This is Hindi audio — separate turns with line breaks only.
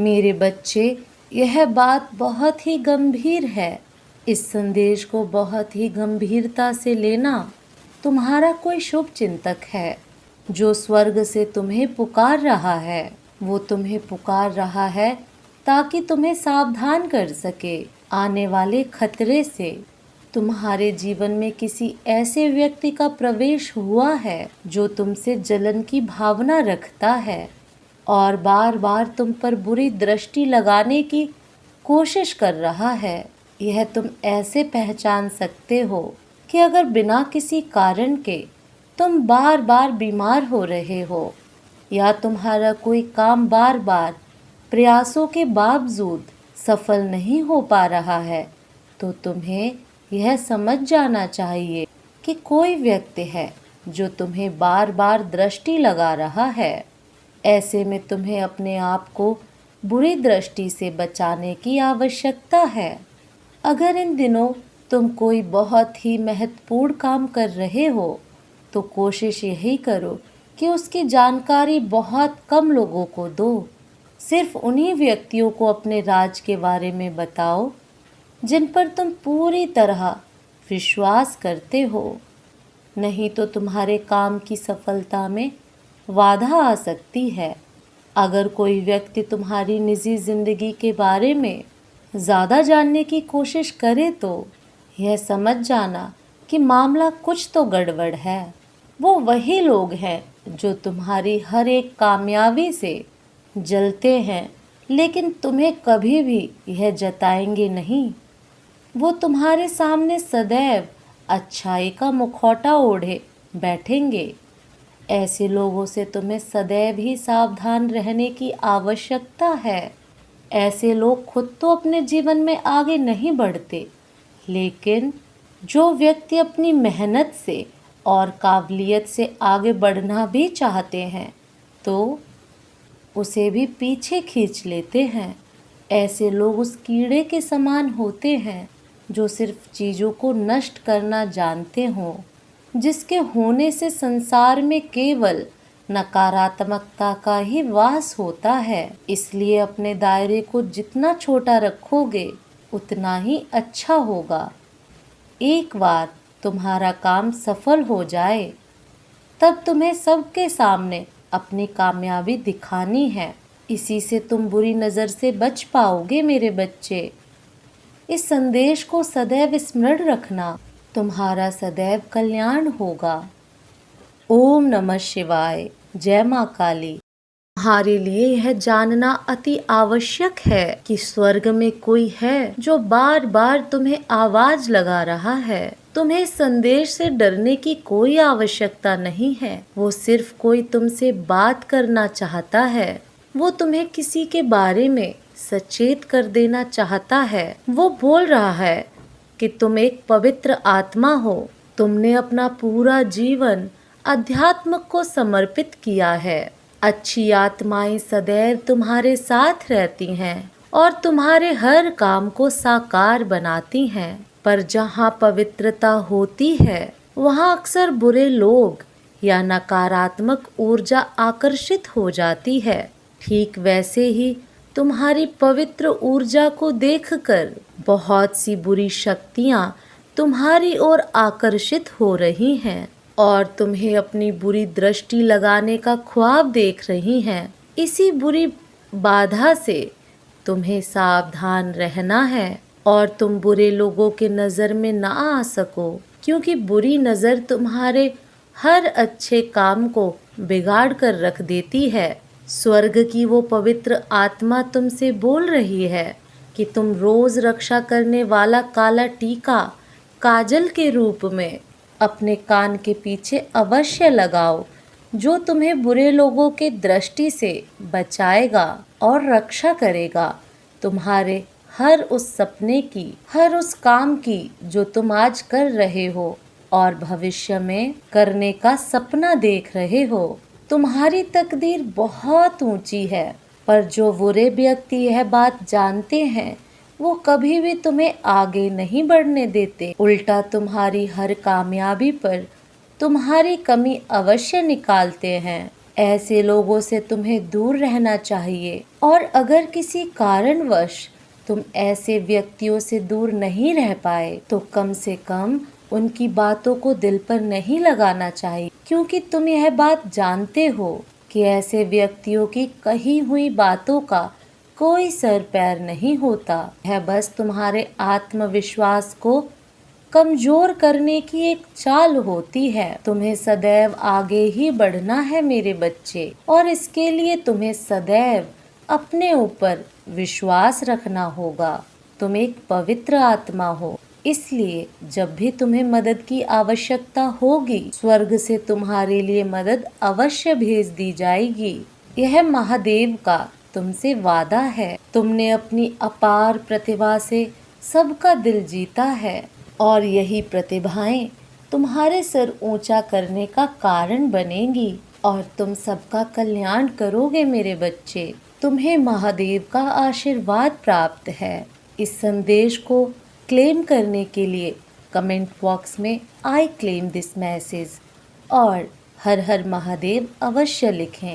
मेरे बच्चे, यह बात बहुत ही गंभीर है। इस संदेश को बहुत ही गंभीरता से लेना। तुम्हारा कोई शुभ चिंतक है जो स्वर्ग से तुम्हें पुकार रहा है। वो तुम्हें पुकार रहा है ताकि तुम्हें सावधान कर सके आने वाले खतरे से। तुम्हारे जीवन में किसी ऐसे व्यक्ति का प्रवेश हुआ है जो तुमसे जलन की भावना रखता है और बार बार तुम पर बुरी दृष्टि लगाने की कोशिश कर रहा है। यह तुम ऐसे पहचान सकते हो कि अगर बिना किसी कारण के तुम बार बार बीमार हो रहे हो या तुम्हारा कोई काम बार बार प्रयासों के बावजूद सफल नहीं हो पा रहा है, तो तुम्हें यह समझ जाना चाहिए कि कोई व्यक्ति है जो तुम्हें बार बार दृष्टि लगा रहा है। ऐसे में तुम्हें अपने आप को बुरी दृष्टि से बचाने की आवश्यकता है। अगर इन दिनों तुम कोई बहुत ही महत्वपूर्ण काम कर रहे हो तो कोशिश यही करो कि उसकी जानकारी बहुत कम लोगों को दो। सिर्फ उन्हीं व्यक्तियों को अपने राज के बारे में बताओ जिन पर तुम पूरी तरह विश्वास करते हो, नहीं तो तुम्हारे काम की सफलता में बाधा आ सकती है। अगर कोई व्यक्ति तुम्हारी निजी जिंदगी के बारे में ज़्यादा जानने की कोशिश करे तो यह समझ जाना कि मामला कुछ तो गड़बड़ है। वो वही लोग हैं जो तुम्हारी हर एक कामयाबी से जलते हैं, लेकिन तुम्हें कभी भी यह जताएंगे नहीं। वो तुम्हारे सामने सदैव अच्छाई का मुखौटा ओढ़े बैठेंगे। ऐसे लोगों से तुम्हें सदैव ही सावधान रहने की आवश्यकता है। ऐसे लोग खुद तो अपने जीवन में आगे नहीं बढ़ते, लेकिन जो व्यक्ति अपनी मेहनत से और काबिलियत से आगे बढ़ना भी चाहते हैं तो उसे भी पीछे खींच लेते हैं। ऐसे लोग उस कीड़े के समान होते हैं जो सिर्फ चीज़ों को नष्ट करना जानते हों, जिसके होने से संसार में केवल नकारात्मकता का ही वास होता है। इसलिए अपने दायरे को जितना छोटा रखोगे उतना ही अच्छा होगा। एक बार तुम्हारा काम सफल हो जाए तब तुम्हें सबके सामने अपनी कामयाबी दिखानी है। इसी से तुम बुरी नज़र से बच पाओगे मेरे बच्चे। इस संदेश को सदैव स्मरण रखना, तुम्हारा सदैव कल्याण होगा। ओम नमः शिवाय। जय माँ काली। तुम्हारे लिए यह जानना अति आवश्यक है कि स्वर्ग में कोई है जो बार बार तुम्हें आवाज लगा रहा है। तुम्हें संदेश से डरने की कोई आवश्यकता नहीं है। वो सिर्फ कोई तुमसे बात करना चाहता है। वो तुम्हें किसी के बारे में सचेत कर देना चाहता है। वो बोल रहा है कि तुम एक पवित्र आत्मा हो। तुमने अपना पूरा जीवन अध्यात्म को समर्पित किया है। अच्छी आत्माएं सदैव तुम्हारे साथ रहती हैं और तुम्हारे हर काम को साकार बनाती हैं। पर जहाँ पवित्रता होती है वहाँ अक्सर बुरे लोग या नकारात्मक ऊर्जा आकर्षित हो जाती है। ठीक वैसे ही तुम्हारी पवित्र ऊर्जा को देखकर बहुत सी बुरी शक्तियाँ तुम्हारी ओर आकर्षित हो रही हैं और तुम्हें अपनी बुरी दृष्टि लगाने का ख्वाब देख रही हैं। इसी बुरी बाधा से तुम्हें सावधान रहना है और तुम बुरे लोगों के नज़र में ना आ सको, क्योंकि बुरी नज़र तुम्हारे हर अच्छे काम को बिगाड़ कर रख देती है। स्वर्ग की वो पवित्र आत्मा तुमसे बोल रही है कि तुम रोज रक्षा करने वाला काला टीका काजल के रूप में अपने कान के पीछे अवश्य लगाओ, जो तुम्हें बुरे लोगों के दृष्टि से बचाएगा और रक्षा करेगा। तुम्हारे हर उस सपने की, हर उस काम की जो तुम आज कर रहे हो और भविष्य में करने का सपना देख रहे हो। तुम्हारी तकदीर बहुत ऊंची है, पर जो बुरे व्यक्ति यह बात जानते हैं वो कभी भी तुम्हें आगे नहीं बढ़ने देते। उल्टा तुम्हारी हर कामयाबी पर तुम्हारी कमी अवश्य निकालते हैं। ऐसे लोगों से तुम्हें दूर रहना चाहिए। और अगर किसी कारणवश तुम ऐसे व्यक्तियों से दूर नहीं रह पाए तो कम से कम उनकी बातों को दिल पर नहीं लगाना चाहिए, क्योंकि तुम यह बात जानते हो कि ऐसे व्यक्तियों की कही हुई बातों का कोई सर पैर नहीं होता। यह बस तुम्हारे आत्मविश्वास को कमजोर करने की एक चाल होती है। तुम्हें सदैव आगे ही बढ़ना है मेरे बच्चे, और इसके लिए तुम्हें सदैव अपने ऊपर विश्वास रखना होगा। तुम एक पवित्र आत्मा हो, इसलिए जब भी तुम्हें मदद की आवश्यकता होगी, स्वर्ग से तुम्हारे लिए मदद अवश्य भेज दी जाएगी। यह महादेव का तुमसे वादा है। तुमने अपनी अपार प्रतिभा से सबका दिल जीता है, और यही प्रतिभाएं तुम्हारे सर ऊंचा करने का कारण बनेंगी, और तुम सबका कल्याण करोगे मेरे बच्चे। तुम्हें महादेव का आशीर्वाद प्राप्त है। इस संदेश को क्लेम करने के लिए कमेंट बॉक्स में आई क्लेम दिस मैसेज और हर हर महादेव अवश्य लिखें।